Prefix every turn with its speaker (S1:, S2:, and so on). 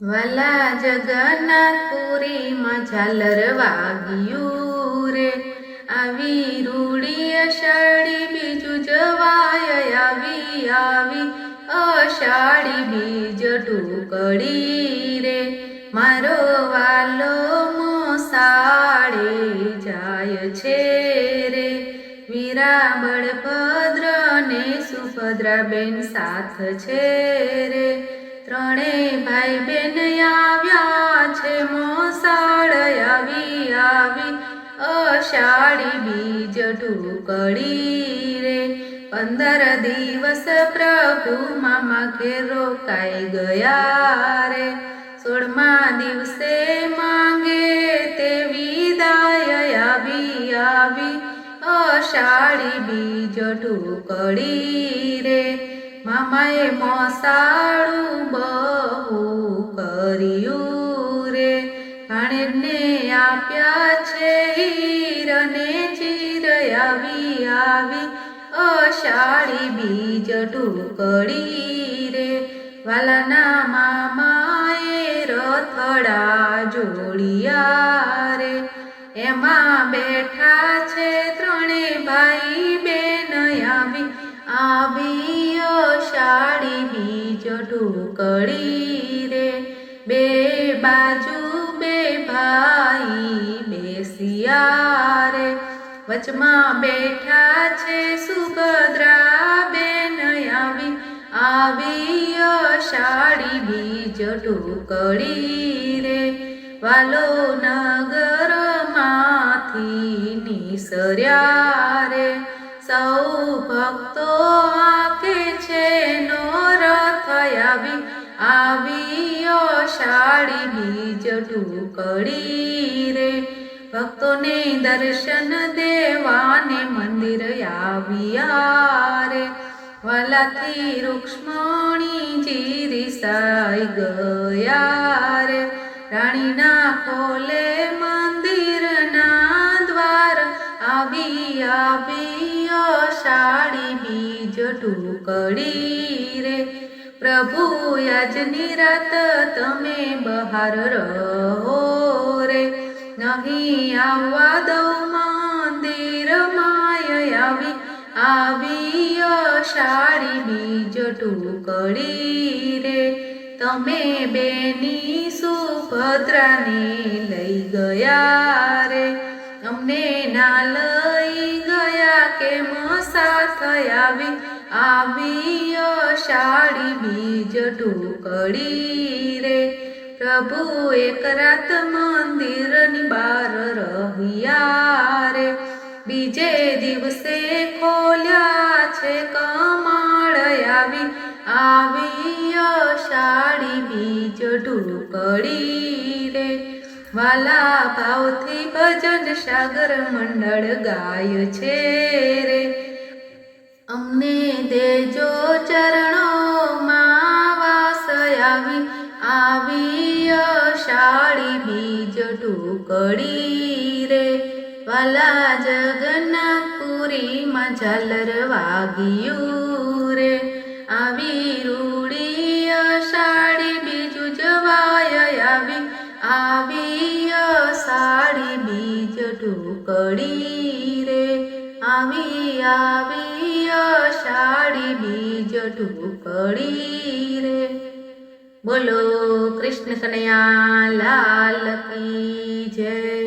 S1: વાલા જગન્નાથપુરીમાં ઝાલર વાગ્યું રે, આવી રૂડી અષાઢી બીજું જવાય, આવી આવી અષાઢી બીજ ટુકડી રે, મારો વાલો મોસાળે જાય છે રે, વીરા બળભદ્ર ને સુભદ્રાબેન સાથ છે રે, ત્રણે ભાઈ બેન આવ્યા છે મોસાળ, આવી આવી અષાઢી બીજ ટુકડી રે, 15 દિવસ પ્રભુ મામા ઘેર રોકાઈ ગયા રે, 16મા દિવસે માંગે તે વિદાય, આવી આવી અષાઢી બીજ ટુકડી રે, મામાએ મોસાળું બહુ કર્યું રે, ભાણેજને આપ્યા છે હીર ને ચીર, આવી આવી અષાઢી બીજ ટુકડી રે, વાલાના મામાએ રથડા જોડિયા રે, એમાં બેઠા છે ત્રણે ભાઈ બેન, આવી આવી અષાઢી બીજ ટુકડી રે, બે બાજુ બે ભાઈ બેસ્યા રે, વચમાં બેઠા છે સુભદ્રા બેન, આવી આવી અષાઢી બીજ ટુકડી રે, વાલો નગરમાંથી નીસર્યા રે, સૌ ભક્તો આંકે છે નો રથ, આવી આવી અષાઢી બીજ ટુકડી રે, ભક્તોને દર્શન દેવાને મંદિર આવ્યા રે, વાલાથી રૂક્ષ્મણીજી રિસાઈ ગયા રે, રાણીના ખોલે મંદિરના દ્વાર, આવી આવી અષાઢી બીજ ટુકડી રે, પ્રભુ આજની રાત તમે બહાર રહો રે, નહીં આવવા દઉં મંદિરમાં, આવી આવી અષાઢી બીજ ટુકડી રે, તમે બેની સુભદ્રાને લઈ ગયા રે, અમને ના લઈ ગયા કેમ સાથ, આવી આવી અષાઢી બીજ ટુકડી રે, પ્રભુ એક રાત મંદિરની બહાર રહ્યા રે, બીજે દિવસે ખોલ્યા છે કમાળ, આવી આવી અષાઢી બીજ ટુકડી રે, વાલા ભાવથી ભજન સાગર મંડળ ગાય છે રે, અમને દેજો ચરણોમાં વાસ, આવી આવી અષાઢી બીજ ટુકડી રે, વાલા જગન્નાથપુરીમાં ઝાલર વાગ્યું રે, આવી રૂડી અષાઢી બીજું જવાય, આવી આવી અષાઢી બીજ ટુકડી રે, આવી આવી અષાઢી બીજ ટુકડી રે, બોલો કૃષ્ણ કનૈયા લાલ કી જય।